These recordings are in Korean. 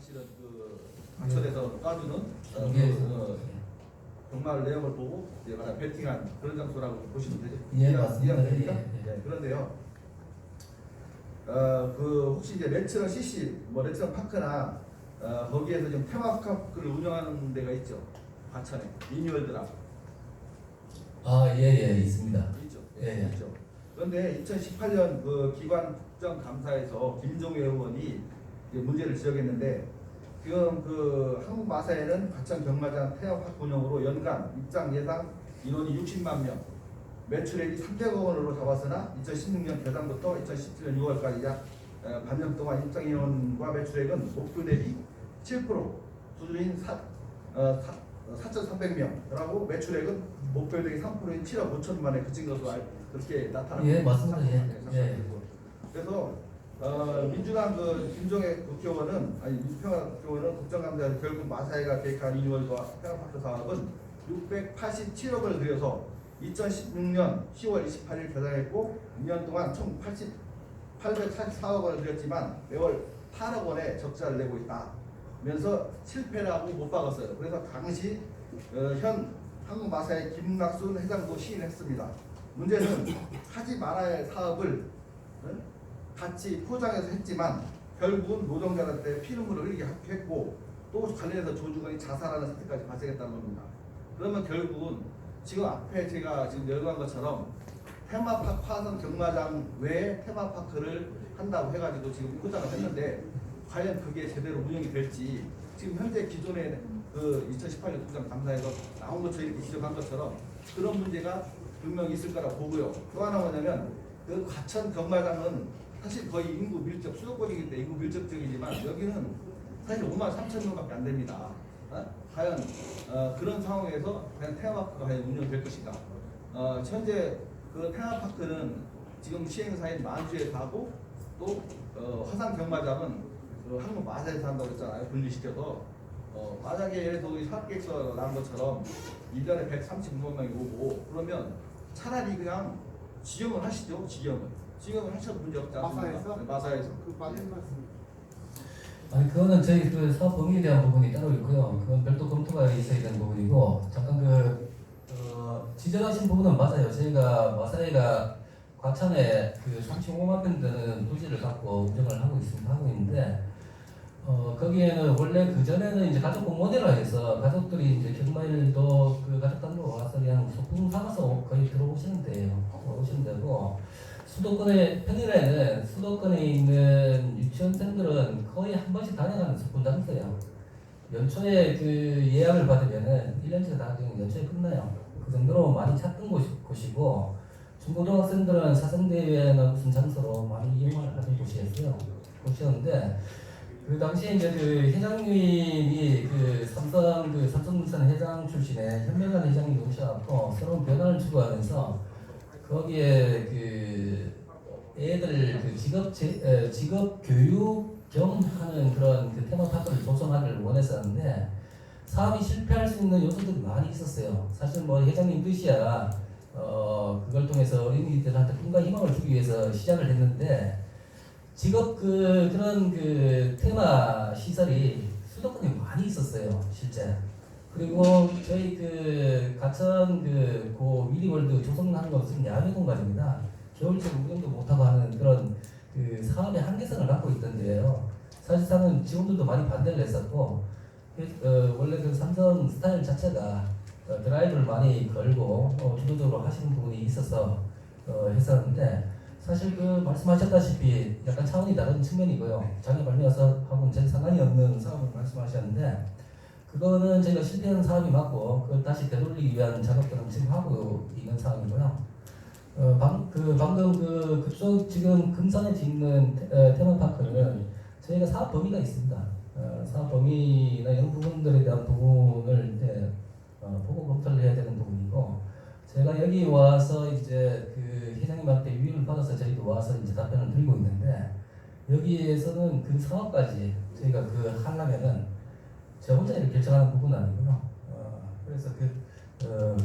사실은 그 과천에서 쏴주는 정말 내용을 보고 이제 말하는 배팅한 그런 장소라고 보시면 되죠. 예, 맞습니다. 됩니까? 예, 예. 네, 그런데요. 그 혹시 이제 레츠런 CC, 뭐 레츠런 파크나 거기에서 지금 테마파크를 운영하는 데가 있죠. 과천에 미니월드라. 아, 예, 있습니다. 있죠. 예, 예. 있죠. 그런데 2018년 그 기관 국정감사에서 김종회 의원이 이제 문제를 지적했는데 지금 그 한국 마사에는 과천 경마장 테마파크 운영으로 연간 입장 예상 인원이 60만 명, 매출액이 300억 원으로 잡았으나 2016년 개장부터 2017년 6월까지 약 반년 동안 입장 인원과 매출액은 목표 대비 7% 수준인 4,300명이라고 매출액은 목표 대비 3%인 7억 5천만에 그친 것으로 그렇게 나타납니다. 예, 맞습니다. 예. 그래서 민주당 그 김종혜 국회의원은 민주평화 국회의원은 국정감사에서 결국 마사회가 계획한 리뉴얼과 테마파크 사업은 687억을 들여서 2016년 10월 28일 개장했고 2년 동안 총 844억 원을 들였지만 매월 8억 원의 적자를 내고 있다면서 실패라고 못 박았어요. 그래서 당시 현 한국마사회 김낙순 회장도 시인했습니다. 문제는 하지 말아야 할 사업을 같이 포장해서 했지만 결국은 노동자한테 피눈물을 흘리게 했고 또 관련해서 조직원이 자살하는 사태까지 발생했다는 겁니다. 그러면 결국은 지금 앞에 제가 지금 열거한 것처럼 테마파크 화성 경마장 외에 테마파크를 한다고 해가지고 지금 포장을 했는데 과연 그게 제대로 운영이 될지 지금 현재 기존의 그 2018년 국정감사에서 나온 것처럼 이렇게 지적한 것처럼 그런 문제가 분명히 있을 거라고 보고요. 또 하나 뭐냐면 그 과천 경마장은 사실 거의 인구 밀접 수도권이기 때문에 인구 밀접적이지만 여기는 사실 5만 3천 명밖에 안 됩니다. 과연 그런 상황에서 과연 테마파크가 과연 운영될 것인가? 현재 그 테마파크는 지금 시행사인 만주에서 하고 또 화산 경마장은 그 한국 마사에서 한다고 했잖아요. 분리시켜서 만약에 예를 들어 우리 사업계획서 나온 것처럼 1년에 139만 명이 오고 그러면 차라리 그냥 지정을 하시죠. 지정을 하셔도 문제 없지 않습니까? 마사에서 그 맞는 말씀. 아니 그거는 저희 그 사업 범위에 대한 부분이 따로 있고요. 그건 별도 검토가 있어야 되는 부분이고 잠깐 지적하신 부분은 맞아요. 저희가 마사회가 과천에 그 35만 평 되는 토지를 갖고 운영을 하고 있는데 거기에는 원래 그 전에는 이제 가족 모델로 해서 가족들이 이제 경마일도 그 가족 단위로 와서 그냥 소품 삼아서 거의 들어오시는 데고 수도권에 평일에는 수도권에 있는 유치원생들은 거의 한 번씩 다녀가는 소품 장소예요. 연초에 그 예약을 받으면은 1년치가 다 지금 연초에 끝나요. 그 정도로 많이 찾던 곳이고 중고등학생들은 사생대회나 무슨 장소로 많이 이용을 하던 곳이었는데 그 당시에 이제 그 회장님이 그 삼성물산 회장 출신의 현명한 회장님이 오셔갖고 새로운 변화를 추구하면서 거기에 그 애들 그 직업 교육 겸 하는 그런 그 테마파크를 조성하기를 원했었는데 사업이 실패할 수 있는 요소들이 많이 있었어요. 사실 뭐 회장님 뜻이야 그걸 통해서 어린이들한테 꿈과 희망을 주기 위해서 시작을 했는데 그런 그 테마 시설이 수도권에 많이 있었어요, 실제. 그리고 저희 그 과천 그 미리월드 조성하는 것은 야외 공간입니다. 겨울철 운영도 못하고 하는 그런 그 사업의 한계성을 갖고 있던 데예요. 사실상은 직원들도 많이 반대를 했었고, 원래 그 삼성 스타일 자체가 드라이브를 많이 걸고 주도적으로 하시는 부분이 있어서 했었는데. 사실 그 말씀하셨다시피 약간 차원이 다른 측면이고요. 장애 발명 사업하고는 전혀 상관이 없는 사업을 말씀하셨는데 그거는 저희가 실패한 사업이 맞고 그걸 다시 되돌리기 위한 작업들은 지금 하고 있는 상황이고요. 방금 그쪽 지금 금산에 짓는 테마파크는 저희가 사업 범위가 있습니다. 사업 범위나 이런 부분들에 대한 부분을 이제 보고 검토를 해야 되는 부분이고. 제가 여기 와서 이제 그 회장님한테 유인을 받아서 저희도 와서 이제 답변을 드리고 있는데 여기에서는 그 사업까지 저희가 그 하려면은 저 혼자 이렇게 결정하는 부분은 아니고요. 그래서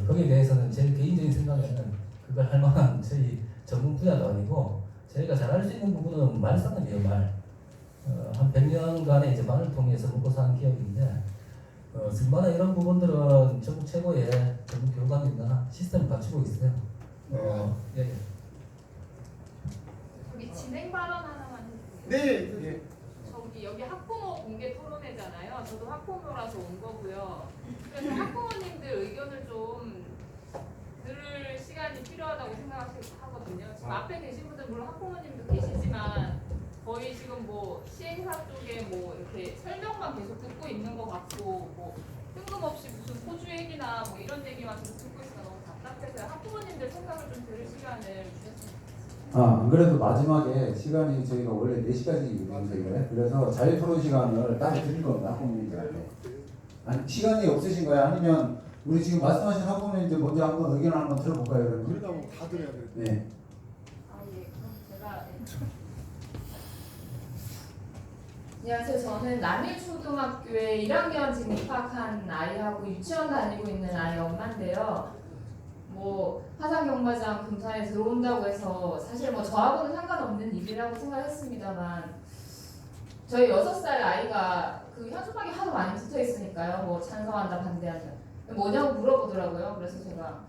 거기에 대해서는 제 개인적인 생각에는 그걸 할 만한 저희 전문 분야도 아니고 저희가 잘할 수 있는 부분은 말상이에요, 말. 한 100년간의 이제 말을 통해서 먹고 사는 기업인데 승마나 이런 부분들은 전국 최고의 전문 교육관이 있나 시스템을 갖추고 있어요. 예, 예. 저기 진행 발언 하나만 해주세요. 네. 예. 저기 여기 학부모 공개 토론회잖아요. 저도 학부모라서 온 거고요. 그래서 학부모님들 의견을 좀 들을 시간이 필요하다고 생각하거든요. 지금 앞에 계신 분들 물론 학부모님도 계시지만 거의 지금 뭐 시행사 쪽에 뭐 이렇게 설명만 계속 듣고 있는 것 같고 뭐 뜬금없이 무슨 호주 얘기나 뭐 이런 얘기만 계속 듣고 있으니까 너무 답답해서요. 학부모님들 생각을 좀 들을 시간을 주셨으면 좋겠습니다. 안 그래도 마지막에 시간이 저희가 원래 4시까지거든요, 저희가. 그래서 자유 토론 시간을 따로 드릴 겁니다, 학부모님들한테. 아니, 시간이 없으신 거예요? 아니면 우리 지금 말씀하신 학부모님들 먼저 한번 의견을 한번 들어볼까요, 그러면? 그러다 보면 다 들어야 돼. 네. 아 예, 그럼 제가 안녕하세요. 저는 남일초등학교에 1학년 지금 입학한 아이하고 유치원 다니고 있는 아이 엄마인데요. 뭐 화상경마장 금산에 들어온다고 해서 사실 뭐 저하고는 상관없는 일이라고 생각했습니다.만 저희 6살 아이가 그 현수막이 하도 많이 붙어 있으니까요. 뭐 찬성한다 반대한다 뭐냐고 물어보더라고요. 그래서 제가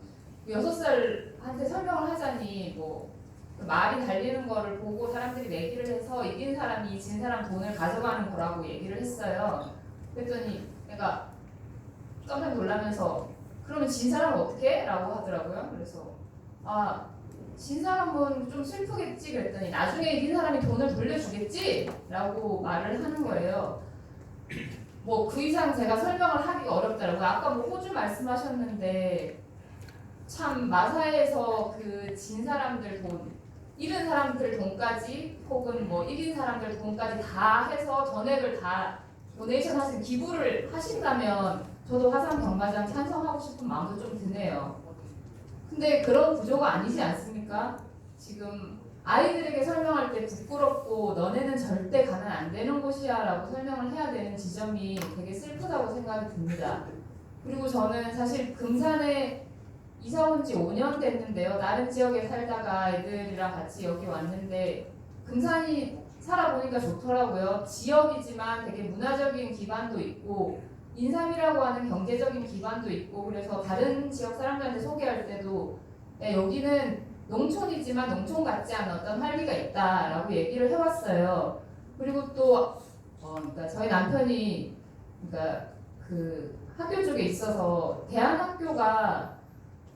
6살한테 설명을 하자니 뭐 그 말이 달리는 거를 보고 사람들이 내기를 해서 이긴 사람이 진 사람 돈을 가져가는 거라고 얘기를 했어요. 그랬더니 얘가 깜짝 놀라면서 그러면 진 사람은 어떻게 해? 라고 하더라고요. 그래서 진 사람은 좀 슬프겠지 그랬더니 나중에 이긴 사람이 돈을 돌려주겠지? 라고 말을 하는 거예요. 뭐 그 이상 제가 설명을 하기가 어렵더라고요. 아까 뭐 호주 말씀하셨는데 참 마사에서 그 진 사람들 돈 잃은 사람들 돈까지 혹은 뭐 이긴 사람들 돈까지 다 해서 전액을 다 도네이션 하신 기부를 하신다면 저도 화상 경마장 찬성하고 싶은 마음도 좀 드네요. 근데 그런 구조가 아니지 않습니까? 지금 아이들에게 설명할 때 부끄럽고 너네는 절대 가면 안 되는 곳이야 라고 설명을 해야 되는 지점이 되게 슬프다고 생각이 듭니다. 그리고 저는 사실 금산에 이사 온 지 5년 됐는데요. 다른 지역에 살다가 애들이랑 같이 여기 왔는데 금산이 살아보니까 좋더라고요. 지역이지만 되게 문화적인 기반도 있고 인삼이라고 하는 경제적인 기반도 있고 그래서 다른 지역 사람들한테 소개할 때도 야, 여기는 농촌이지만 농촌 같지 않은 어떤 활기가 있다라고 얘기를 해왔어요. 그리고 또 그러니까 저희 남편이 그러니까 그 학교 쪽에 있어서 대안학교가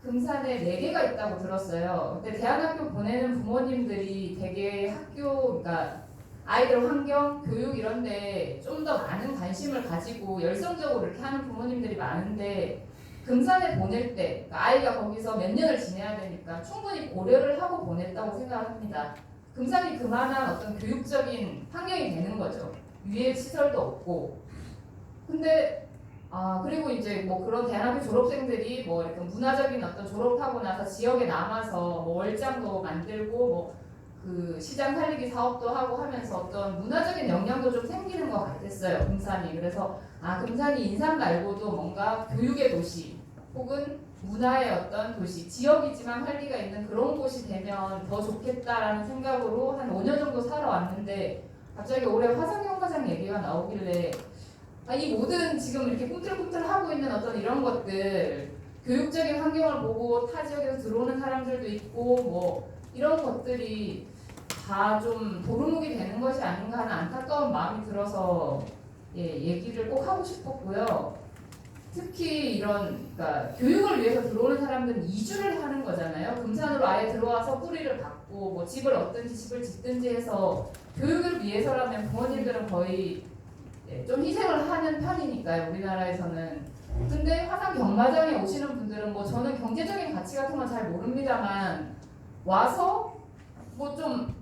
금산에 4개가 있다고 들었어요. 근데 대안학교 보내는 부모님들이 되게 학교, 그러니까 아이들 환경, 교육 이런데 좀 더 많은 관심을 가지고 열성적으로 이렇게 하는 부모님들이 많은데 금산에 보낼 때 그러니까 아이가 거기서 몇 년을 지내야 되니까 충분히 고려를 하고 보냈다고 생각합니다. 금산이 그만한 어떤 교육적인 환경이 되는 거죠. 위에 시설도 없고. 근데 그리고 이제 뭐 그런 대학교 졸업생들이 뭐 이렇게 문화적인 어떤 졸업하고 나서 지역에 남아서 뭐 월장도 만들고 뭐 그 시장 살리기 사업도 하고 하면서 어떤 문화적인 역량도 좀 생기는 것 같았어요. 금산이. 그래서 금산이 인삼 말고도 뭔가 교육의 도시 혹은 문화의 어떤 도시, 지역이지만 활기가 있는 그런 곳이 되면 더 좋겠다라는 생각으로 한 5년 정도 살아왔는데 갑자기 올해 화상경마장 얘기가 나오길래 이 모든 지금 이렇게 꿈틀꿈틀하고 있는 어떤 이런 것들 교육적인 환경을 보고 타 지역에서 들어오는 사람들도 있고 뭐 이런 것들이 다 좀 도루묵이 되는 것이 아닌가 하는 안타까운 마음이 들어서 얘기를 꼭 하고 싶었고요. 특히 이런 그러니까 교육을 위해서 들어오는 사람들은 이주를 하는 거잖아요. 금산으로 아예 들어와서 뿌리를 받고 뭐 집을 얻든지 집을 짓든지 해서 교육을 위해서라면 부모님들은 거의 좀 희생을 하는 편이니까요. 우리나라에서는. 근데 화상 경마장에 오시는 분들은 뭐 저는 경제적인 가치 같은 건 잘 모릅니다만 와서 뭐 좀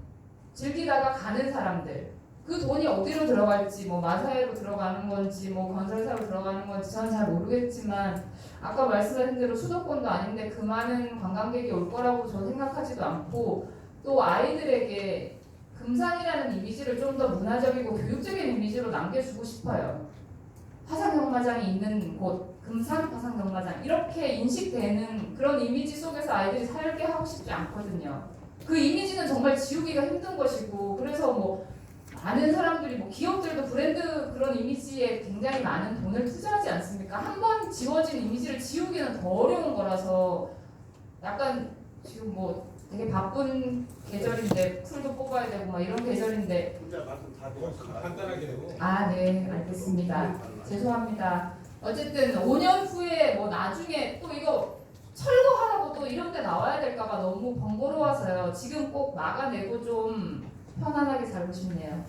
즐기다가 가는 사람들 그 돈이 어디로 들어갈지 뭐 마사회로 들어가는 건지 뭐 건설사로 들어가는 건지 저는 잘 모르겠지만 아까 말씀하신 대로 수도권도 아닌데 그 많은 관광객이 올 거라고 저는 생각하지도 않고 또 아이들에게 금산이라는 이미지를 좀 더 문화적이고 교육적인 이미지로 남겨주고 싶어요. 화상경마장이 있는 곳, 금산 화상경마장 이렇게 인식되는 그런 이미지 속에서 아이들이 살게 하고 싶지 않거든요. 그 이미지는 정말 지우기가 힘든 것이고 그래서 뭐 많은 사람들이 뭐 기업들도 브랜드 그런 이미지에 굉장히 많은 돈을 투자하지 않습니까? 한 번 지워진 이미지를 지우기는 더 어려운 거라서 약간 지금 뭐 되게 바쁜 계절인데 풀도 뽑아야 되고 막 이런 계절인데 간단하게 아, 네, 알겠습니다. 죄송합니다. 어쨌든 5년 후에 뭐 나중에 또 이거 철거하라고 또 이런 데 나와야 될까봐 너무 번거로워서요. 지금 꼭 막아내고 좀 편안하게 살고 싶네요.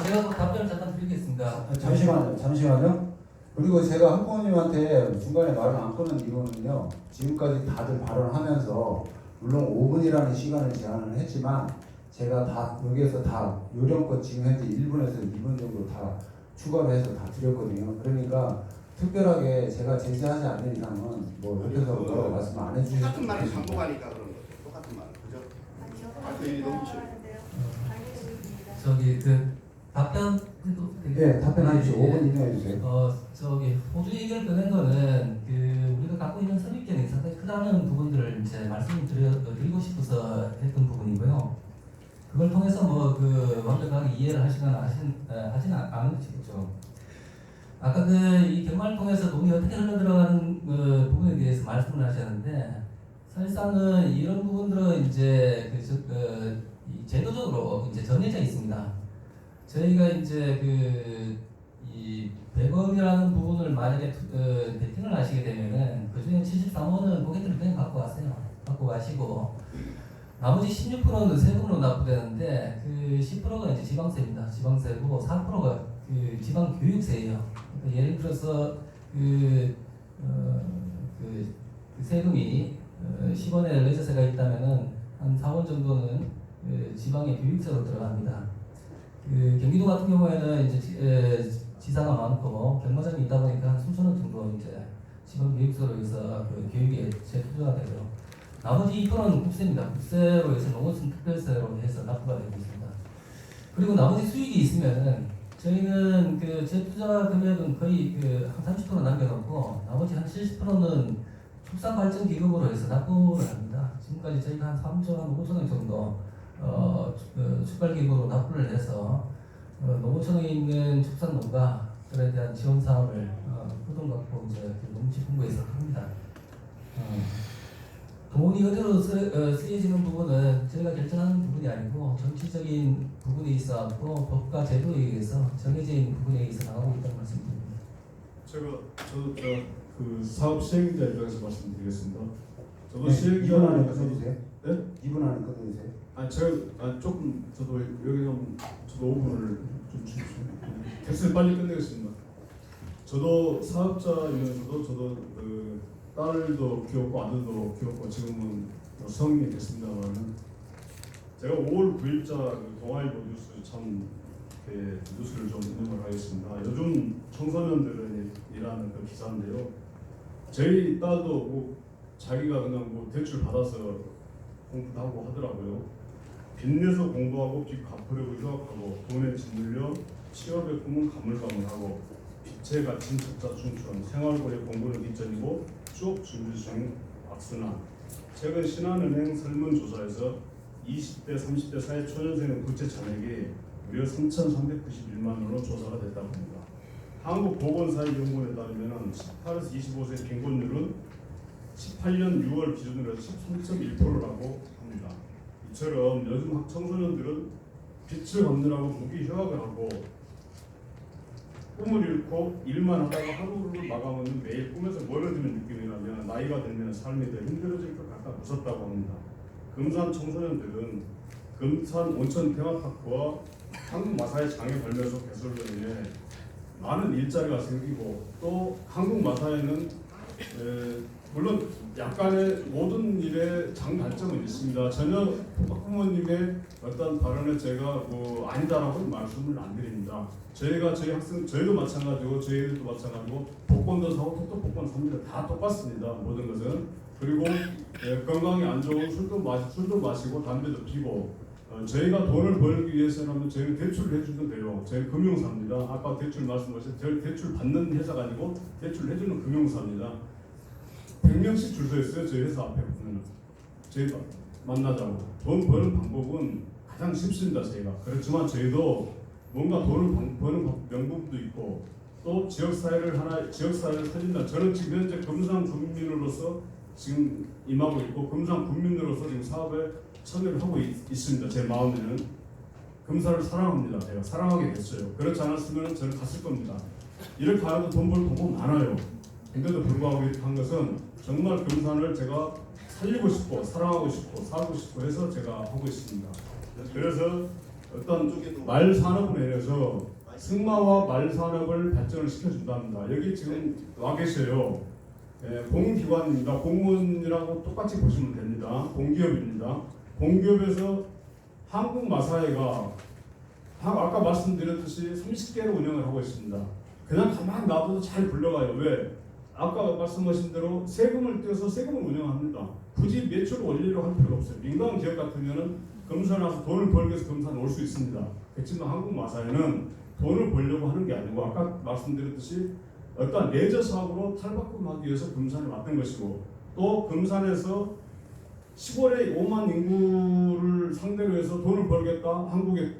제가 또 답변을 잠깐 드리겠습니다. 잠시만요. 그리고 제가 학부모님한테 중간에 말을 안 끊은 이유는요. 지금까지 다들 발언하면서 물론 5분이라는 시간을 제한을 했지만 제가 다 여기에서 다 요령껏 지금 현재 1분에서 2분 정도 다 추가로 해서 다 드렸거든요. 그러니까 특별하게 제가 제지하지 않는 이상은 뭐 옆에서 뭐라고 말씀 안 해주실 똑같은 말을 반복하니까 그런 거죠. 똑같은 말, 그죠? 일이 너무 싫어. 저기 그 답변 해도 네, 답변해 주시죠. 5분 이내해 주세요. 저기 호주 얘기를 꺼낸 거는 그 우리가 갖고 있는 선입견이 상당히 크다는 부분들을 이제 말씀드리고 싶어서 했던 부분이고요. 그걸 통해서 뭐 그 완벽하게 이해를 하시거나 하진 않은 것이겠죠. 아까 그 이 경마를 통해서 돈이 어떻게 흘러들어가는 그 부분에 대해서 말씀을 하셨는데 사실상은 이런 부분들은 이제 이 제도적으로 이제 정해져 있습니다. 저희가 이제 이 100원이라는 부분을 만약에 베팅을 하시게 되면은 그 중에 73원은 고객들이 그냥 갖고 가세요. 갖고 가시고 나머지 16%는 세금으로 납부되는데 그 10%가 이제 지방세입니다. 지방세고 4%가 그 지방교육세예요. 그러니까 예를 들어서 그 세금이 10원의 레저세가 있다면은 한 4원 정도는 그 지방의 교육세로 들어갑니다. 그 경기도 같은 경우에는 이제 지사가 많고 경마장이 있다 보니까 한 수천 원 정도 이제 지방 교육세로 해서 그 교육에 재투자가 되고요. 나머지 2%는 국세입니다. 국세로 해서 농어촌 특별세로 해서 납부가 되고 있습니다. 그리고 나머지 수익이 있으면은 저희는 그 재투자 금액은 거의 한 30% 남겨놓고 나머지 한 70%는 축산발전기금으로 해서 납부를 합니다. 지금까지 저희가 한 3조 한 5천 원 정도 축발기금으로 납부를 해서 농어촌에 있는 축산농가들에 대한 지원 사업을 후돈 갖고 이제 농지본부에서 합니다. 돈이 어디로 쓰여지는 부분은 저희가 결정하는 부분이 아니고 정치적인 부분이 있어갖고 법과 제도에 의해서 정해진 부분에 의해서 나가고 있다는 말씀드립니다. 저도 그 사업 시행자 입장에서 말씀드리겠습니다. 저도 네, 시행자 2분 안에 끊어주세요. 네? 2분 안에 끊어주세요. 저도 여기 좀 저도 5분을 좀 주십시오. 됐을 빨리 끝내겠습니다. 저도 사업자이면서도 저도 그 딸도 키웠고 아들도 키웠고 지금은 성인이 됐습니다만은 제가 5월 9일자 그 동아일보 뉴스 참 뉴스를 좀 인용을 하겠습니다. 요즘 청소년들은 이라는 그 기사인데요. 저희 딸도 뭐 자기가 그냥 뭐 대출 받아서 공부도 하고 하더라고요. 빚내서 공부하고 빚 갚으려고 휴학하고 돈에 짓눌려 취업의 꿈은 가물가물하고 빚에 갇힌 적자 춘천 생활고의 공부는 뒷전이고 취업 준비 중 악순환. 최근 신한은행 설문조사에서 20대 30대 사회 초년생의 부채 잔액이 무려 3,391만 원으로 조사가 됐다고 합니다. 한국보건사회연구원에 따르면 18에서 25세 빈곤율은 18년 6월 기준으로 해서 13.1%라고 합니다. 이처럼 요즘 청소년들은 빚을 갚느라고 무기 휴학을 하고 꿈을 잃고 일만 하다가 하루를 마감하는 매일 꿈에서 멀어지는 느낌이라면 나이가 들면 삶이 더 힘들어질 것 같아 무섭다고 합니다. 금산 청소년들은 금산 온천 테마파크와 한국 마사의 장애 발매소 개설로 인해 많은 일자리가 생기고 또 한국 마사에는 물론 약간의 모든 일에 장단점은 있습니다. 전혀 학부모님의 어떤 발언에 제가 뭐 아니다라고 말씀을 안 드립니다. 저희가 저희 학생 저희도 마찬가지고 저희들도 마찬가지고 복권도 사고 톡톡 복권 삽니다. 다 똑같습니다. 모든 것은. 그리고 건강이 안 좋은 술도 마시고 담배도 피고 저희가 돈을 벌기 위해서는 저희는 대출을 해주면 돼요. 저희 금융사입니다. 아까 대출 말씀하신 저희 대출 받는 회사가 아니고 대출 해주는 금융사입니다. 100명씩 줄 서 있어요. 저희 회사 앞에 보면 저희 만나자고. 돈 버는 방법은 가장 쉽습니다. 저희가. 그렇지만 저희도 뭔가 돈을 버는 명분도 있고 또 지역사회를 살린다. 저는 지금 현재 금산 군민으로서 지금 임하고 있고 금산 군민으로서 지금 사업에 참여를 하고 있습니다. 제 마음에는 금산을 사랑합니다. 제가 사랑하게 됐어요. 그렇지 않았으면 저는 갔을 겁니다. 이렇게 하여도 돈 벌 방법 많아요. 근데도 불구하고 이렇게 한 것은 정말 금산을 제가 살리고 싶고 사랑하고 싶고 살고 싶고 해서 제가 하고 있습니다. 그래서 어떤 말 산업을 내려서 승마와 말 산업을 발전을 시켜준답니다. 여기 지금 와 계셔요. 공기관입니다. 공무원이라고 똑같이 보시면 됩니다. 공기업입니다. 공기업에서 한국 마사회가 아까 말씀드렸듯이 30개를 운영을 하고 있습니다. 그냥 가만 놔둬도 잘 굴러가요. 왜? 아까 말씀하신 대로 세금을 떼서 세금을 운영합니다. 굳이 매출 원리로 할 필요가 없어요. 민간 기업 같으면은 금산 와서 돈을 벌기 위해서 금산 올 수 있습니다. 그렇지만 한국 마사회는 돈을 벌려고 하는 게 아니고 아까 말씀드렸듯이 어떤 레저 사업으로 탈바꿈하기 위해서 금산에 왔던 것이고 또 금산에서 시골의 5만 인구를 상대로 해서 돈을 벌겠다 한국의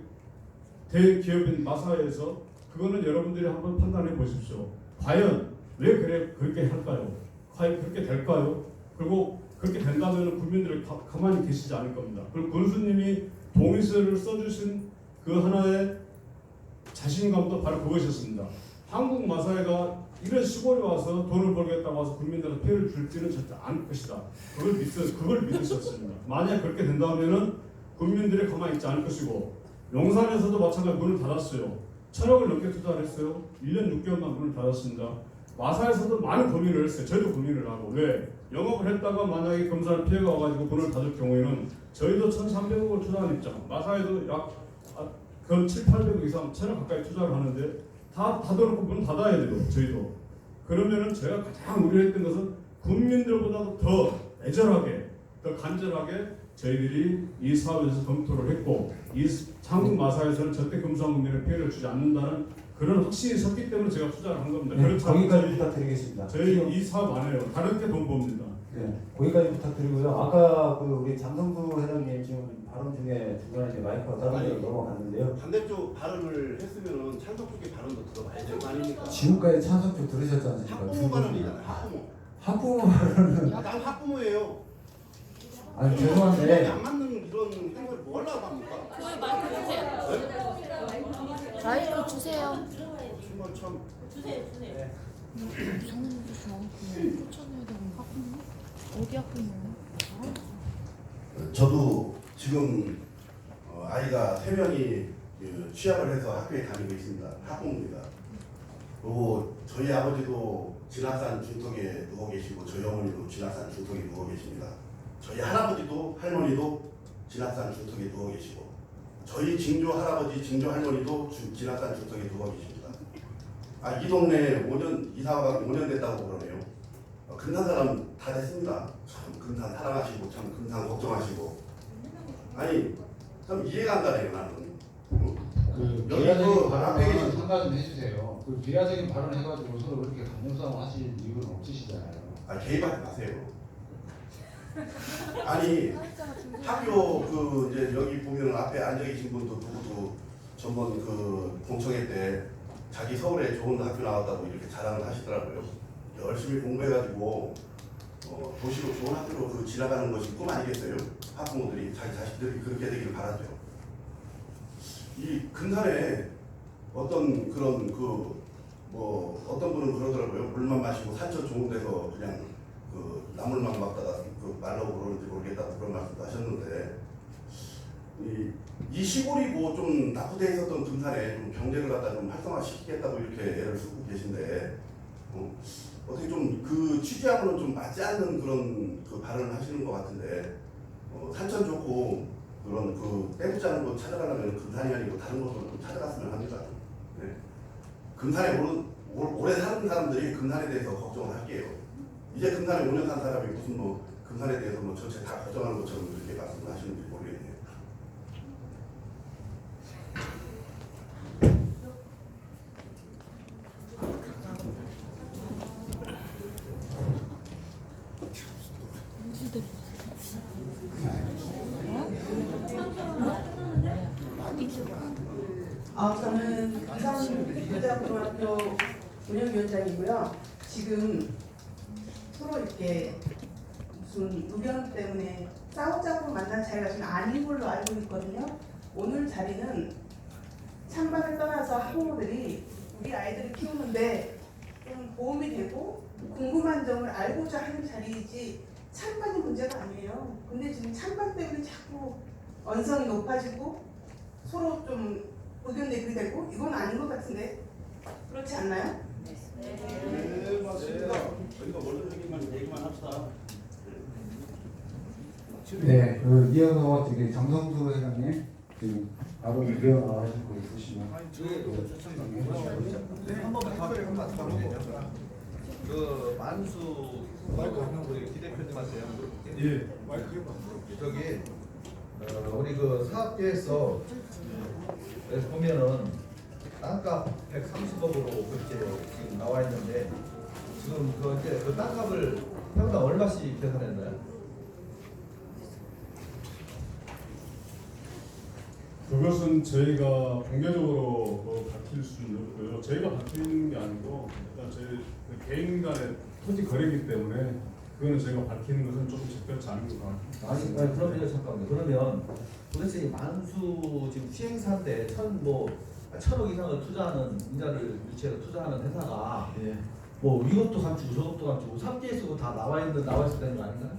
대기업인 마사회에서 그거는 여러분들이 한번 판단해 보십시오. 과연 왜 그렇게 할까요? 과연 그렇게 될까요? 그리고 그렇게 된다면 국민들이 가만히 계시지 않을 겁니다. 그리고 군수님이 동의서를 써주신 그 하나의 자신감도 바로 그것이었습니다. 한국 마사회가 이런 시골에 와서 돈을 벌겠다고 와서 국민들한테 피해를 줄지는 절대 않을 것이다. 그걸 믿으셨습니다. 만약 그렇게 된다면은 국민들이 가만히 있지 않을 것이고 용산에서도 마찬가지로 문을 닫았어요. 1,000억을 넘게 투자를 했어요. 1년 6개월만 문을 닫았습니다. 마사에서도 많은 고민을 했어요. 저희도 고민을 하고 왜? 영업을 했다가 만약에 금산 피해가 와가지고 문을 닫을 경우에는 저희도 1,300억을 투자한 입장, 마사에도 약 7, 800억 이상 1,000억 가까이 투자를 하는데 다 닫아놓고 문 닫아야 돼요. 저희도. 그러면은 제가 가장 우려했던 것은 국민들보다도 더 애절하게, 더 간절하게 저희들이 이 사업에서 검토를 했고 이 한국 마사에서는 절대 금수환국민에 피해를 주지 않는다는 그런 확신이 섰기 때문에 제가 투자를 한 겁니다. 네, 그렇지 거기까지 않고 부탁드리겠습니다. 저희 이 사업 안 해요. 다른 데 돈 봅니다. 네, 거기까지 부탁드리고요. 아까 그 우리 장성수 회장님 지금 발언 중에 중간에 이제 마이크가 다른 데로 넘어갔는데요. 반대쪽 발언을 했으면은 찬성 쪽의 발언도 들어봐야 되는 거 아닙니까? 지금까지 찬성 쪽 들으셨지 않습니까? 학부모 발언이잖아요. 학부모. 학부모 발언은 난 학부모예요. 아니 학부모에 죄송한데 안 맞는 이런 행동을 뭐 하려고 합니까? 마이크 주세요. 정말 참. 저는 쫓아내야 되는 학부모? 어디 학부모예요? 저도 지금 아이가 3명이 취업을 해서 학교에 다니고 있습니다. 학부모입니다. 그리고 저희 아버지도 진학산 중턱에 누워 계시고 저희 어머니도 진학산 중턱에 누워 계십니다. 저희 할아버지도 할머니도 진학산 중턱에 누워 계시고 저희 징조 할아버지 징조 할머니도 진학산 중턱에 누워 계십니다. 이 동네에 5년 이사가 5년 됐다고 그러네요. 금산 사람 다 됐습니다. 참 금산 사랑하시고 참 금산 걱정하시고 아니 참 이해가 안 가네요 나는. 그 여기 비하적인 그 앞에 발언은 계신 참가 좀 해주세요. 그 비하적인 발언 해가지고 서로 그렇게 감정싸움 하실 이유는 없으시잖아요. 개입하지 마세요. 아니 학교 그 이제 여기 보면 앞에 앉아 계신 분도 누구도 전번 그 공청회 때 자기 서울에 좋은 학교 나왔다고 이렇게 자랑을 하시더라고요. 열심히 공부해가지고 도시로 좋은 학교로 그 지나가는 것이 꿈 아니겠어요? 학부모들이 자기 자식들이 그렇게 되기를 바라죠. 이 금산에 어떤 그런 그 뭐 어떤 분은 그러더라고요. 물만 마시고 산천 좋은 데서 그냥 그 나물만 먹다가 그 말라고 그러는지 모르겠다고 그런 말씀도 하셨는데 이 시골이 뭐 좀 낙후돼 있었던 금산에 좀 경제를 갖다 좀 활성화시키겠다고 이렇게 애를 쓰고 계신데 어떻게 좀 그 취지하고는 좀 맞지 않는 그런 그 발언을 하시는 것 같은데 산천 좋고 그런 그 떼부자는 거 찾아가려면 금산이 아니고 다른 곳으로 좀 찾아갔으면 합니다. 네. 금산에 오래 사는 사람들이 금산에 대해서 걱정을 할게요. 이제 금산에 5년 산 사람이 무슨 뭐 금산에 대해서 뭐 전체 다 걱정하는 것처럼 그렇게 말씀을 하시는지 모르겠네요. 저는 이상고등학교 운영위원장이고요. 지금 서로 이렇게 무슨 의견 때문에 싸우자고 만난 자리가 지금 아닌 걸로 알고 있거든요. 오늘 자리는 찬반을 떠나서 학부모들이 우리 아이들을 키우는데 좀 도움이 되고 궁금한 점을 알고자 하는 자리이지 찬반이 문제가 아니에요. 근데 지금 찬반 때문에 자꾸 언성이 높아지고 서로 좀 의견 내게 되고 이건 아닌 것 같은데 그렇지 않나요? 네, 맞습니다. 저희가 원론적인 얘기만 합시다. 네, 이어서 저기 정성수 회장님 지금 바로 이어하실 거 있으시면. 한번 말씀드리면 그 만수 우리 기 대표님한테 예. 저기 우리 그 사업계에서 보면은 땅값 130억으로 그렇게 지금 나와 있는데 지금 그 땅값을 평당 얼마씩 계산했나요? 그것은 저희가 공개적으로 밝힐 수는 없고요. 저희가 밝히는 게 아니고 일단 저희 개인 간의 토지 거래이기 때문에 그거는 저희가 밝히는 것은 조금 적절치 않은 것 같아요. 아니 그러면 잠깐만요. 그러면 도대체 이 만수 지금 시행사인데 1,000억 이상을 투자하는 인자를 유치해서 투자하는 회사가 뭐 이것도 감추고 저것도 감추고 3개에서 다 나와 있을 때는 거 아닌가요?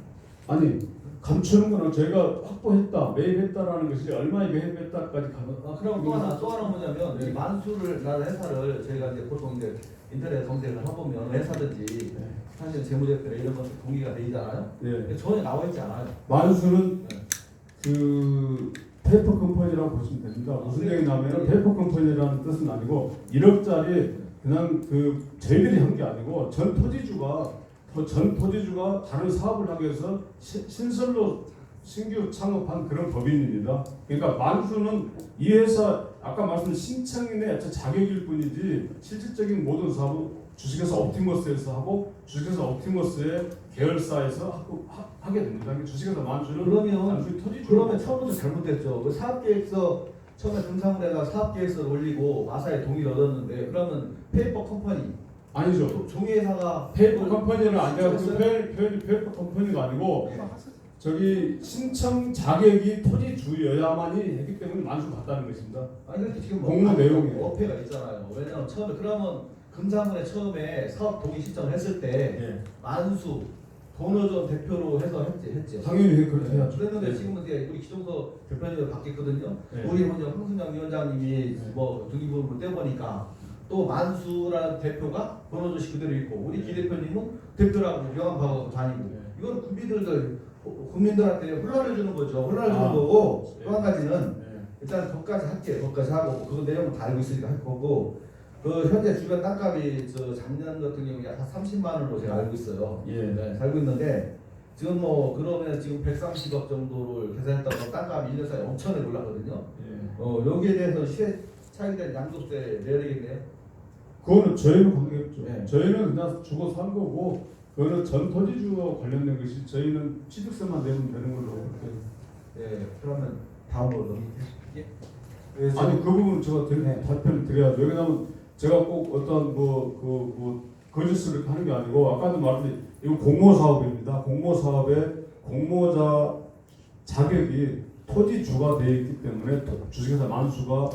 아니 감추는 거는 저희가 확보했다, 매입했다라는 것이 얼마에 매입했다까지 가는. 그럼 또 하나 뭐냐면 이 만수를 라는 회사를 저희가 이제 보통 이제 인터넷 검색을 해보면 회사든지 사실 재무제표나 이런 것들 공개가 되잖아요. 예. 전혀 나와 있지 않아요. 만수는 그 페이퍼 컴퍼니라고 보시면 됩니다. 무슨 얘기냐면 페이퍼 컴퍼니라는 뜻은 아니고 1억짜리 그냥 그 저희들이 한 게 아니고 전 토지주가 다른 사업을 하기 위해서 신설로 신규 창업한 그런 법인입니다. 그러니까 만수는 이 회사 아까 말씀드린 신청인의 자격일 뿐이지 실질적인 모든 사업은 주식회사 옵티머스에서 하고 주식회사 옵티머스의 계열사에서 하게 됩니다. 그러니까 주식회사 만수는 그러면 처음부터 잘못됐죠. 그 사업계획서 처음에 등상물에다 사업계획서를 올리고 마사에 동의를 얻었는데 그러면 페이퍼 컴퍼니 아니죠. 종이회사가 페이퍼 컴퍼니는 아니고 표현이 페이퍼 컴퍼니가 아니고 저기 신청 자격이 토지주여야만이 했기 때문에 만수 같다는 것입니다. 아니 근데 지금 공모 내용이 어폐가 있잖아요. 왜냐면 처음에 그러면 금상문에 처음에 사업 동의 신청을 했을 때 만수 돈어전 대표로 해서 했지. 당연히 그렇게 해야죠. 그랬는데 지금은 이제 우리 기종서 대표님으로 바뀌었거든요. 네. 우리 먼저 황순영 위원장님이 뭐 등기부를 떼보니까 또 만수라는 대표가 번호조시 그대로 있고 우리 기 대표님은 대표라고 명함하고 다니고 이건 국민들한테 혼란을 주는 거죠. 혼란을 주는 거고 또 한 가지는 일단 거기까지 할게요. 거기까지 하고 그 내용은 다 알고 있으니까 할 거고 그 현재 주변 땅값이 저 작년 같은 경우에 약 30만 원으로 제가 알고 있어요. 네, 알고 있는데 지금 뭐 그러면 지금 130억 정도를 계산했다고 땅값이 1년 사이에 엄청나게 올랐거든요. 여기에 대해서 시세 차익에 대한 양도세 내야 되겠네요. 그거는 저희는 관계없죠. 저희는 그냥 주고 산 거고 그거는 전 토지주와 관련된 것이 저희는 취득세만 내면 되는 걸로 그렇게. 그러면 다음으로 넘길게요. 아니 그 부분 제가 답변을 드려야죠. 왜냐하면 제가 꼭 어떤 거짓을 하는 게 아니고 아까도 말했듯이 이거 공모 사업입니다. 공모 사업에 공모자 자격이 토지주가 되어 있기 때문에 주식회사 만수가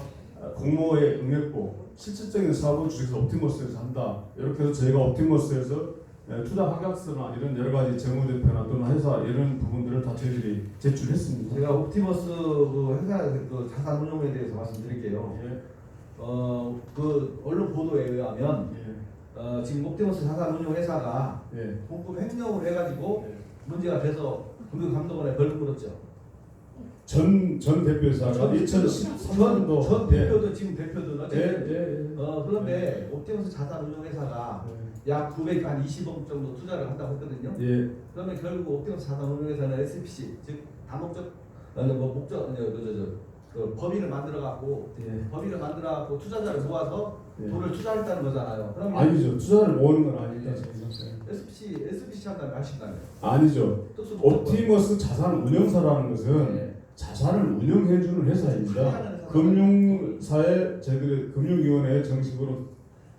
공모에 응했고 실질적인 사업은 주식회사 옵티머스에서 한다. 이렇게 해서 저희가 옵티머스에서 투자 확약서나 이런 여러 가지 재무제표나 또는 회사 이런 부분들을 다 저희들이 제출했습니다. 제가 옵티머스 그 회사 그 자산 운용에 대해서 말씀드릴게요. 그 언론 보도에 의하면 지금 옵티머스 자산 운용 회사가 공급 횡령을 해가지고 문제가 돼서 금융감독원에 벌금 물었죠. 전 대표이사가 2013년도 전 대표도 지금 대표도 그런데 옵티머스 자산 운용 회사가 약 920억 정도 투자를 한다고 했거든요. 그러면 결국 옵티머스 자산 운용 회사는 SPC 즉 다목적 법인을 만들어 갖고 투자자를 모아서 돈을 투자했다는 거잖아요. 그러면 아니죠. 투자를 모으는 건 아니죠. SPC 한다면 하신다면 아니죠. 옵티머스 자산 운용사라는 것은 자산을 운영해주는 회사입니다. 금융사에 저희들이 금융위원회에 정식으로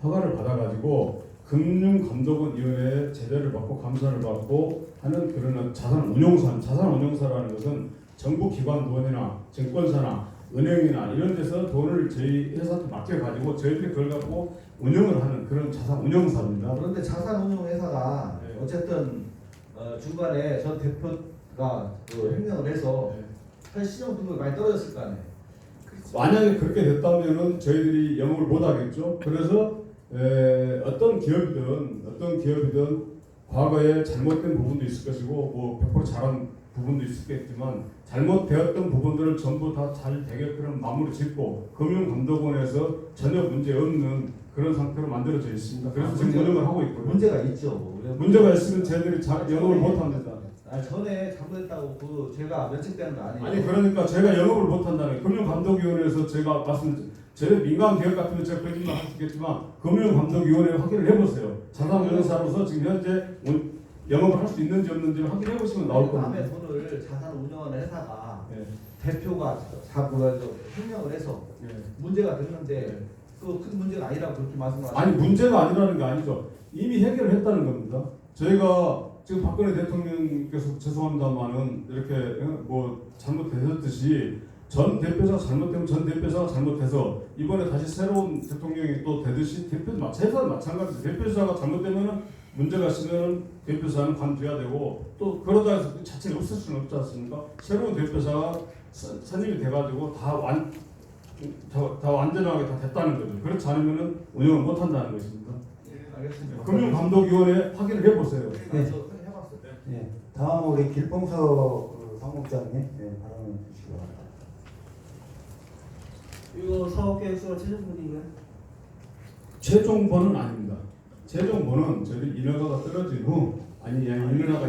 허가를 받아가지고 금융감독원위원회에 제재를 받고 감사를 받고 하는 그런 자산운용사라는 것은 정부 기관원이나 증권사나 은행이나 이런 데서 돈을 저희 회사한테 맡겨가지고 저희들이 그걸 갖고 운영을 하는 그런 자산운용사입니다. 그런데 자산운용회사가 네. 어쨌든 중간에 전 대표가 그 횡령을 해서 사실 시정 등급이 많이 떨어졌을 거 아니에요. 만약에 그렇게 됐다면은 저희들이 영업을 못 하겠죠. 그래서 어떤 기업이든 과거에 잘못된 부분도 있을 것이고 뭐 100% 잘한 부분도 있겠지만 잘못되었던 부분들을 전부 다 잘 되게끔 마무리 짓고 금융감독원에서 전혀 문제 없는 그런 상태로 만들어져 있습니다. 그래서 지금 운영을 하고 있고요. 문제가 있죠. 문제가 있으면 저희들이 잘 영업을 못 합니다. 전에 잘못했다고 그 제가 면책되는 거 아니에요? 아니 그러니까 저희가 영업을 못 한다는 금융감독위원회에서 제가 저희 민간 기업 같으면 제가 거짓말 할 수 있겠지만 금융감독위원회 확인을 해보세요. 자산운용사로서 지금 현재 영업을 할 수 있는지 없는지를 확인해 보시면 나올 겁니다. 남의 돈을 자산 운영하는 회사가 네. 대표가 횡령을 해서 네. 문제가 됐는데 그 큰 문제가 아니라고 그렇게 말씀하시는 아니 문제가 아니라는 게 아니죠. 이미 해결을 했다는 겁니다. 저희가 지금 박근혜 대통령께서 죄송합니다만은 이렇게 뭐 잘못되셨듯이 전 대표자가 잘못되면 전 대표자가 잘못해서 이번에 다시 새로운 대통령이 또 되듯이 회사는 마찬가지죠. 대표자가 잘못되면 문제가 있으면 대표자는 관둬야 되고 또 그러다 해서 그 자체가 없을 수는 없지 않습니까? 새로운 대표자가 선임이 돼가지고 다 완전하게 다 됐다는 거죠. 그렇지 않으면 운영을 못 한다는 것입니다. 알겠습니다. 금융감독위원회 확인을 해보세요. 네. 저 해봤어요. 네. 다음 우리 길봉서 사무국장님 발언을 주시기 바랍니다. 이거 사업계획서가 최종본인가요? 최종본은 아닙니다. 최종본은 저희 인허가가 떨어진 후 인허가가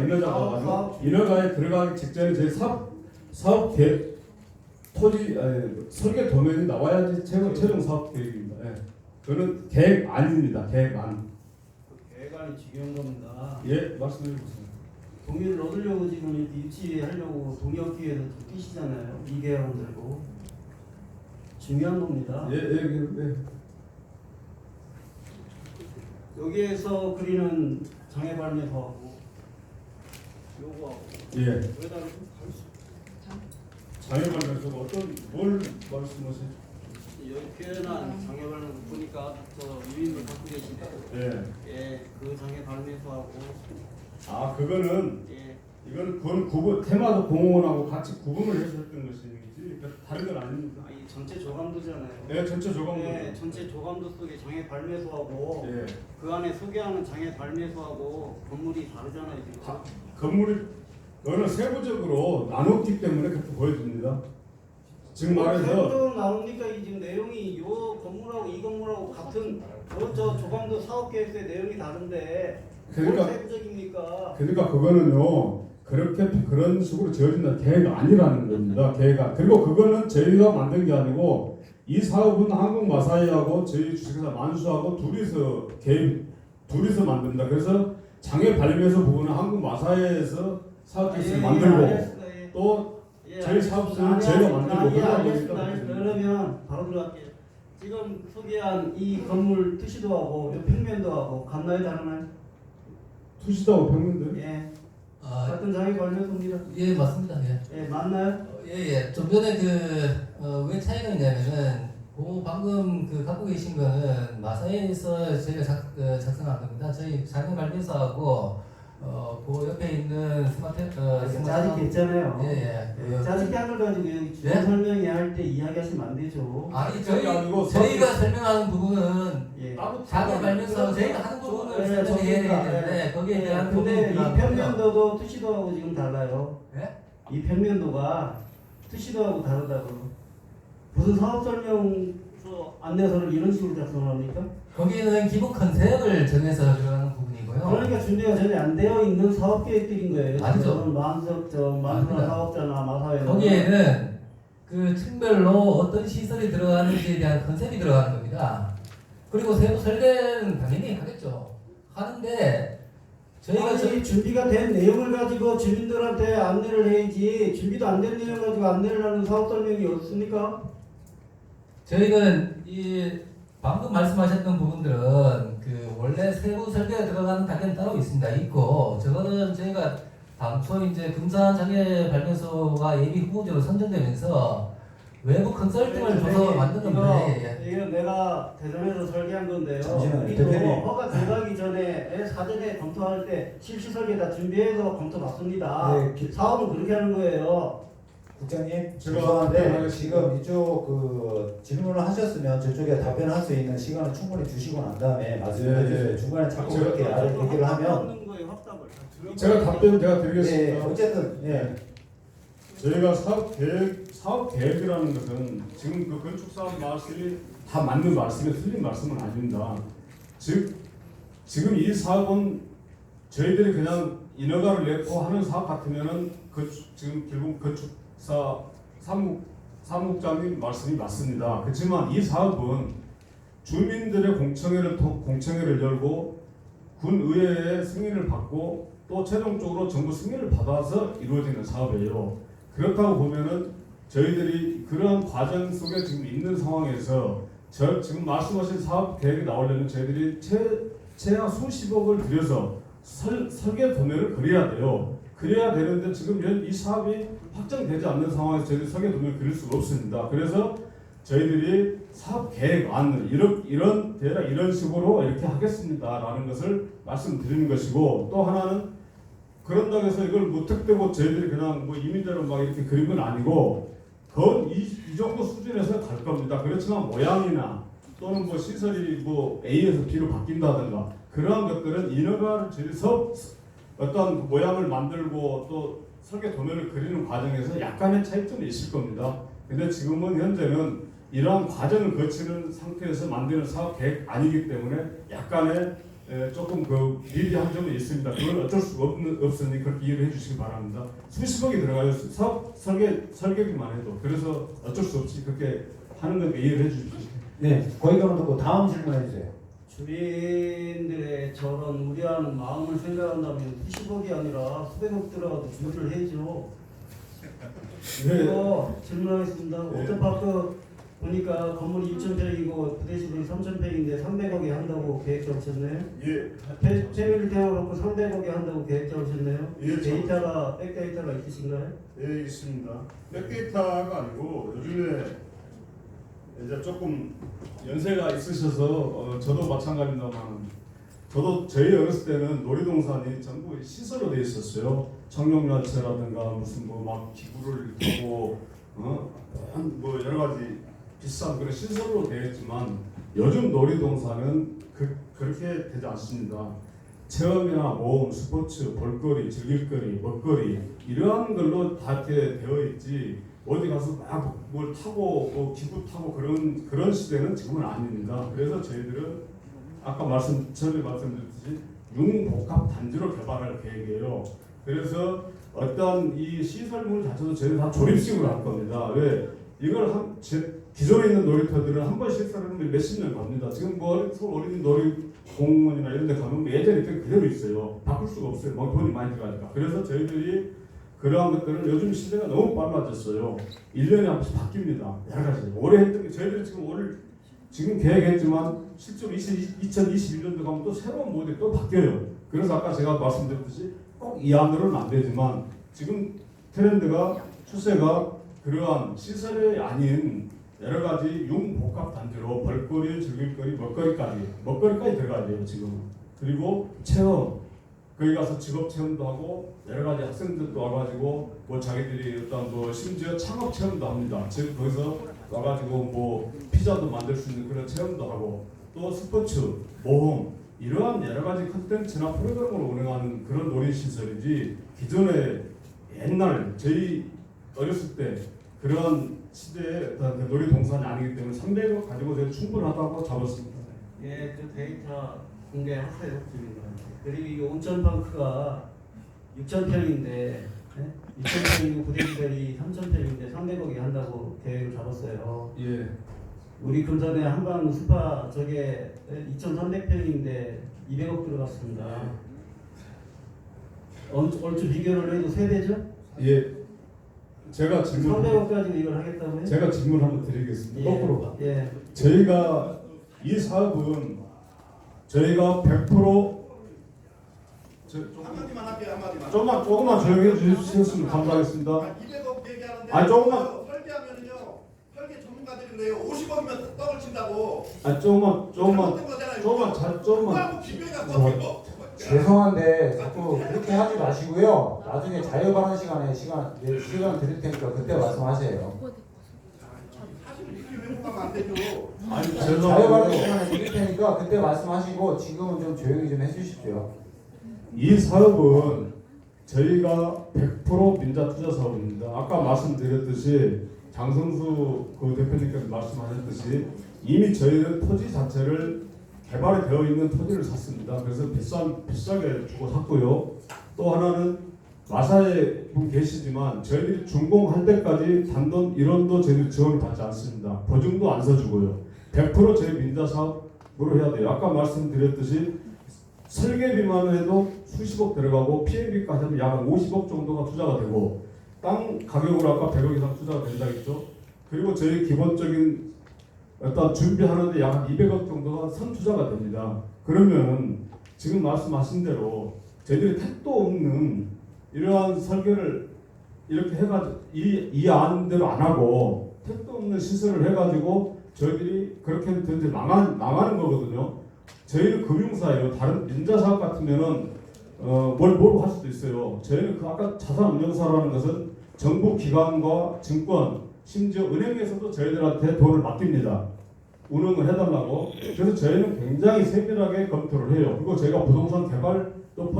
가지고 인허가에 들어가기 직전에 저희 사업 계획 설계 도면이 나와야지 최종 사업 계획입니다. 예. 그거는 계획안입니다. 계획안. 계획안이 중요한 겁니다. 예, 말씀해 주세요. 동의를 얻으려고 지금 이렇게 유치하려고 동의 얻기 위해서 뛰시잖아요. 미계약을 들고 중요한 겁니다. 예. 여기에서 그리는 장애 발매서하고 요거하고 예. 여기다 장애발매서 뭘 말씀하세요? 여기 표현한 장애 발매 보니까 저 유인을 갖고 계신데 예. 그 장애 발매서하고 그거는 그건 구분 테마도 공원하고 같이 구분을 해서 했던 것이지 다른 건 아닙니다. 아니 전체 조감도잖아요. 네, 전체 조감도. 네, 전체 조감도 속에 장애 발매소하고 예. 그 안에 소개하는 장애 발매소하고 건물이 다르잖아요. 지금. 건물이 그거는 세부적으로 나눴기 때문에 그렇게 보여집니다. 지금 말해서 세부적으로 나옵니까? 이 지금 내용이 요 건물하고 이 건물하고 같은 저 조감도 사업계획서의 내용이 다른데 그러니까- 뭘 세부적입니까? 그러니까 그거는요 그런 식으로 지어진다는 계획이 아니라는 겁니다. 계획안. 그리고 그거는 저희가 만든 게 아니고 이 사업은 한국마사이하고 저희 주식회사 만수하고 둘이서 만듭니다. 그래서 장애 발매소 부분은 한국마사이에서 사업계획서를 만들고 또 저희 사업소는 저희가 만들고 그러다 보니까 그러면 바로 들어갈게요. 지금 소개한 이 건물 투시도하고 이 평면도하고 같나요 다르나요? 투시도하고 평면도? 예. 같은 장애 발매소입니다. 예, 맞습니다. 예. 예, 맞나요? 예. 좀 전에 왜 차이가 있냐면은 방금 갖고 계신 거는 마사이에서 저희가 작성한 겁니다. 저희 장애 발매소하고 그 옆에 있는 짜집기 있잖아요. 예. 짜집기 한 걸 가지고 여기 주요 예? 설명할 때 이야기하시면 안 되죠. 아니 아니고 저희가 설명하는 부분은 예. 장애 발매소 저희가 하는 부분을 설명해야 되기 때문에 거기에 대한 근데 이 부분이 평면도도 투시도하고 지금 달라요. 예? 이 평면도가 투시도하고 다르다고. 무슨 사업 설명서 안내서를 이런 식으로 작성합니까? 거기는 기본 컨셉을 정해서 들어가는 부분이고요. 그러니까 준비가 전혀 안 되어 있는 사업 계획들인 거예요. 아니죠. 만수나 아닙니다. 사업자나 마사회는 거기에는 그 층별로 어떤 시설이 들어가는지에 대한 컨셉이 들어가는 겁니다. 그리고 세부 설계는 당연히 하겠죠. 하는데 저희가 아니, 준비가 된 내용을 가지고 주민들한테 안내를 해야지 준비도 안 된 내용 가지고 안내를 하는 사업 설명이 없습니까? 저희는 이 방금 말씀하셨던 부분들은 그 원래 세부 설계가 들어가는 단계는 따로 있습니다. 있고 저거는 저희가 당초 이제 금산장애발견소가 예비 후보지로 선정되면서 외부 컨설팅을 줘서 만든 건데 이거 내가 대전에서 설계한 건데요. 잠시만요, 우리도 대표님. 허가 들어가기 전에 사전에 검토할 때 실시 설계 다 준비해서 검토 받습니다. 네, 사업은 그렇게 하는 거예요. 국장님 제가 죄송한데 답변하겠습니다. 지금 이쪽 그 질문을 하셨으면 저쪽에 답변할 수 있는 시간을 충분히 주시고 난 다음에 말씀해 주세요. 중간에 자꾸 제가 그렇게 아래 얘기를 하면 하는 거예요, 확답을. 제가 답변 제가 네, 드리겠습니다. 어쨌든 예. 저희가 사업 계획이라는 것은 지금 그 건축 사업 말씀이 다 맞는 말씀이 틀린 말씀은 아닙니다. 즉 지금 이 사업은 저희들이 그냥 인허가를 냈고 하는 사업 같으면은 지금 결국 건축사 사무국장님 말씀이 맞습니다. 그렇지만 이 사업은 주민들의 공청회를 열고 군의회의 승인을 받고 또 최종적으로 정부 승인을 받아서 이루어지는 사업이에요. 그렇다고 보면은 저희들이 그런 과정 속에 지금 있는 상황에서 지금 말씀하신 사업 계획이 나오려면 저희들이 최하 수십억을 들여서 설계 도면을 그려야 돼요. 그래야 되는데 지금 이 사업이 확정되지 않는 상황에서 저희들이 설계 도면을 그릴 수가 없습니다. 그래서 저희들이 사업 계획안을 이런 식으로 이렇게 하겠습니다라는 것을 말씀드리는 것이고, 또 하나는 그런다고 해서 이걸 무턱대고 저희들이 그냥 뭐 이민대로 막 이렇게 그린 건 아니고 거의 이 정도 수준에서 갈 겁니다. 그렇지만 모양이나 또는 뭐 시설이 뭐 A에서 B로 바뀐다든가 그러한 것들은 인허가를 줄여서 어떤 모양을 만들고 또 설계 도면을 그리는 과정에서 약간의 차이점이 있을 겁니다. 근데 지금은 현재는 이러한 과정을 거치는 상태에서 만드는 사업 계획 아니기 때문에 약간의 조금 그 미비한 점이 있습니다. 그건 어쩔 수가 없으니 그렇게 이해를 해주시기 바랍니다. 수십억이 들어가요. 사업 설계비만 해도. 그래서 어쩔 수 없이 그렇게 하는 건 이해를 해주십시오. 네, 거기까지 듣고 다음 질문해 주세요. 주민들의 저런 우려하는 마음을 생각한다면 수십억이 아니라 수백억 들어가도 준비를 해야죠. 그리고 질문하겠습니다. 네. 워터파크 보니까 건물이 6,000평이고 부대시설이 3,000평인데 300억에 한다고 계획 잡으셨네요. 예. 패밀리 태워갖고 300억에 한다고 계획 잡으셨네요. 예, 데이터가 백데이터가 있으신가요? 예, 있습니다. 백데이터가 아니고 요즘에 이제 조금 연세가 있으셔서 저도 마찬가지입니다만 저도 저희 어렸을 때는 놀이동산이 전부 시설로 되어 있었어요. 청룡열차라든가 무슨 뭐 막 기구를 타고 뭐 여러 가지 비싼 그런 시설로 되어 있지만 요즘 놀이동산은 그렇게 되지 않습니다. 체험이나 모험, 스포츠, 볼거리, 즐길거리, 먹거리 이러한 걸로 다 이렇게 되어 있지 어디 가서 막 뭘 타고 뭐 기구 타고 그런 시대는 지금은 아닙니다. 그래서 저희들은 아까 처음에 말씀드렸듯이 융복합 단지로 개발할 계획이에요. 그래서 어떤 이 시설물 자체도 저희는 다 조립식으로 할 겁니다. 왜 이걸 기존에 있는 놀이터들은 한 번 시설하면 몇십 년 갑니다. 지금 뭐 서울 어린이 놀이공원이나 이런 데 가면 뭐 예전에 있던 그대로 있어요. 바꿀 수가 없어요. 뭐 돈이 많이 들어가니까. 그래서 저희들이 그러한 것들은 요즘 시대가 너무 빨라졌어요. 1년에 한 번씩 바뀝니다. 여러 가지. 올해 했던 게 저희들이 지금 계획했지만 실제로 2021년도 가면 또 새로운 모델이 또 바뀌어요. 그래서 아까 제가 말씀드렸듯이 꼭 이 안으로는 안 되지만 지금 트렌드가 추세가 그러한 시설이 아닌 여러 가지 융복합 단지로 볼거리, 즐길거리, 먹거리까지 들어가야 돼요 지금. 그리고 체험, 거기 가서 직업 체험도 하고 여러 가지 학생들도 와가지고 뭐 자기들이 어떤 뭐 심지어 창업 체험도 합니다. 즉 거기서 와가지고 뭐 피자도 만들 수 있는 그런 체험도 하고 또 스포츠, 모험 이러한 여러 가지 컨텐츠나 프로그램을 운영하는 그런 놀이시설이지 기존에 옛날 저희 어렸을 때 그런 시대의 어떤 놀이동산이 아니기 때문에 300억 가지고 저희 충분하다고 잡았습니다. 예, 그 데이터 공개하세요. 그리고 이 온천파크가 6,000평인데 6,000평이고 부대시설이 3,000평인데 300억이 한다고 계획을 잡았어요. 예. 우리 금산에 한강 스파 저게 2,300평인데 200억 제가 질문 300억 가지고 이걸 하겠다고요? 제가 질문 한번 드리겠습니다. 거꾸로. 예. 저희가 이 사업은 저희가 100% 한마디만 할게요. 한마디만. 조금만 조용히 해주셨으면 감사하겠습니다. 200억 얘기하는데 아니, 조금만. 설계하면은요. 설계 전문가들이 그래요. 50억이면 떡을 친다고. 조금만. 죄송한데 자꾸 그렇게 하지 마시고요. 나중에 자유 발언 시간 드릴 테니까 그때 말씀하세요. 사실 이렇게 왜곡하면 안 되죠. 아니 자유 발언 시간에 드릴 테니까 그때 말씀하시고 지금은 좀 조용히 좀 해주십시오. 이 사업은 저희가 100% 민자 투자 사업입니다. 아까 말씀드렸듯이 장성수 그 대표님께서 말씀하셨듯이 이미 저희는 토지 자체를 개발이 되어 있는 토지를 샀습니다. 그래서 비싸게 주고 샀고요. 또 하나는 마사에 분 계시지만 저희들이 준공할 때까지 단돈 1원도 저희들이 지원을 받지 않습니다. 보증도 안 서주고요. 100% 저희 민자 사업으로 해야 돼요. 아까 말씀드렸듯이 설계비만 해도 수십억 들어가고 PM비까지 하면 약 50억 정도가 투자가 되고 땅 가격으로 아까 100억 이상 투자가 된다 했죠. 그리고 저희 기본적인 일단 준비하는데 약 200억 정도가 선투자가 됩니다. 그러면 지금 말씀하신 대로 저희들이 택도 없는 이러한 설계를 이렇게 해가지고 이 안대로 안 하고 택도 없는 시설을 해가지고 저희들이 그렇게 하면 이제 망하는 거거든요. 저희는 금융사예요. 다른 민자사업 같으면은 뭘 모르고 할 수도 있어요. 저희는 그 아까 자산운용사라는 것은 정부 기관과 증권 심지어 은행에서도 저희들한테 돈을 맡깁니다. 운영을 해달라고. 그래서 저희는 굉장히 세밀하게 검토를 해요. 그리고 저희가 부동산 개발도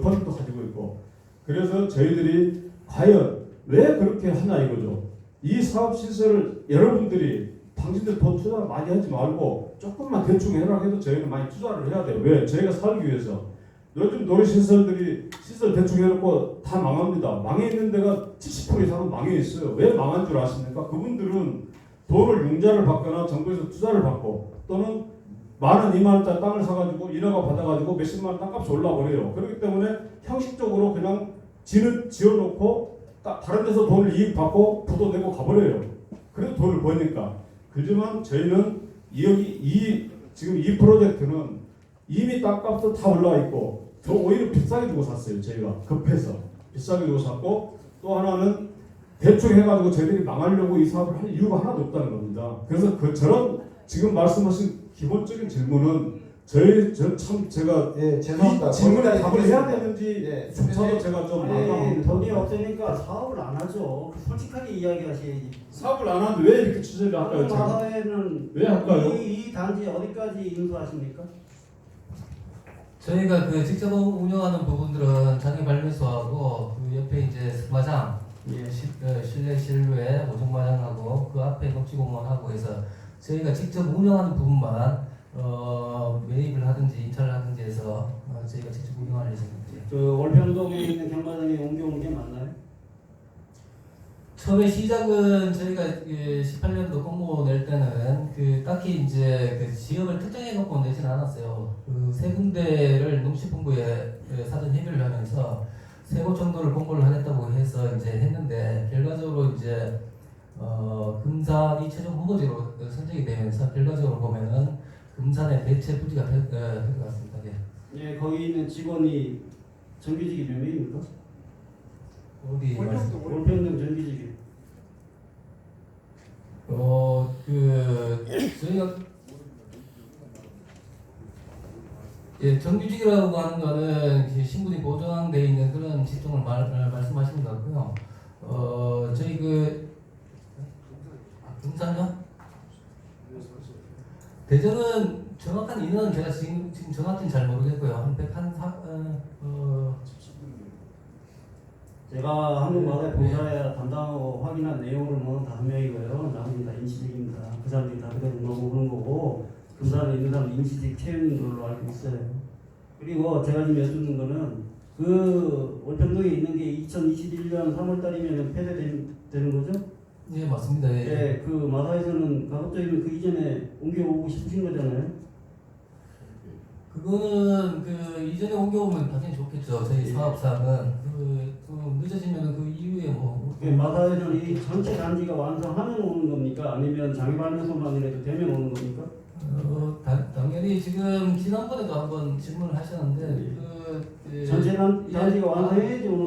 펀드도 가지고 있고. 그래서 저희들이 과연 왜 그렇게 하냐 이거죠. 이 사업 시설을 여러분들이 당신들 돈 투자 많이 하지 말고 조금만 대충 해라 해도 저희는 많이 투자를 해야 돼요. 왜? 저희가 살기 위해서. 요즘 놀이시설들이 시설 대충 해놓고 다 망합니다. 망해 있는 데가 70% 이상은 망해 있어요. 왜 망한 줄 아십니까? 그분들은 돈을 융자를 받거나 정부에서 투자를 받고 또는 만 원, 2만 원짜리 땅을 사가지고 인허가 받아가지고 몇십만 원 땅값이 올라버려요. 그렇기 때문에 형식적으로 그냥 지어놓고 다른 데서 돈을 이익 받고 부도 내고 가버려요. 그래서 돈을 버니까. 그렇지만 저희는 지금 이 프로젝트는 이미 땅값도 다 올라와 있고 더 오히려 비싸게 주고 샀어요. 저희가 급해서 비싸게 주고 샀고 또 하나는 대충 해가지고 저희들이 망하려고 이 사업을 할 이유가 하나도 없다는 겁니다. 그래서 저런 지금 말씀하신 기본적인 질문은 제가 죄송합니다. 이 질문에 답을 해야 거기까지 되는지 조차도 제가 좀 아니, 돈이 없으니까 사업을 안 하죠. 솔직하게 이야기하셔야지. 사업을 안 하는데 왜 이렇게 취재를 할까요? 제가? 마사회는 왜 할까요? 이 단지 어디까지 인수하십니까? 저희가 그 직접 운영하는 부분들은 장애 발매소하고 그 옆에 이제 스마장, 실내 실외 오종마장하고 그 앞에 녹지공원하고 해서 저희가 직접 운영하는 부분만 매입을 하든지 입찰을 하든지 해서 저희가 직접 운영할 예정입니다. 그 월평동에 있는 경마장에 옮겨온 게 맞나요? 처음에 시작은 저희가 18년도 공모 낼 때는 그 딱히 이제 그 지역을 특정해 놓고 내지는 않았어요. 그 세 군데를 농식본부에 사전 협의를 하면서 세 곳 정도를 공고를 하겠다고 해서 이제 했는데 결과적으로 이제 금산이 최종 후보지로 선정이 되면서 결과적으로 보면은 금산의 대체 부지가 될 것 같습니다. 예, 거기 있는 직원이 정규직이 몇 명입니까? 어디 말씀? 월평동 정규직이. 저희가 정규직이라고 하는 거는 신분이 보장되어 있는 그런 직종을 말씀하시는 것 같고요. 저희 금산요? 대전은 정확한 인원은 제가 지금 정확히는 잘 모르겠고요. 제가 한국마을 봉사에 담당하고 확인한 내용을 보면 5명이고요. 나머지는 다 임시직입니다. 그 사람들이 다 그대로 넘어오는 거고 금산에 있는 사람 임시직 채용인 걸로 알고 있어요. 그리고 제가 지금 여쭙는 거는 그 월평동에 있는 게 2021년 3월달이면 폐쇄되는 거죠? 네 맞습니다. 예, 그 마사에서는 가급적이면 그 이전에 옮겨오고 싶으신 거잖아요. 그거는 그 이전에 옮겨오면 당연히 좋겠죠. 저희 사업사는 그 늦어지면 그 이후에 뭐 마사회는 이 전체 단지가 완성하면 오는 겁니까? 아니면 장애 발명소만이라도 되면 오는 겁니까? 당연히 지금 지난번에도 한번 질문을 하셨는데 전체 단지가 완성해야지 오는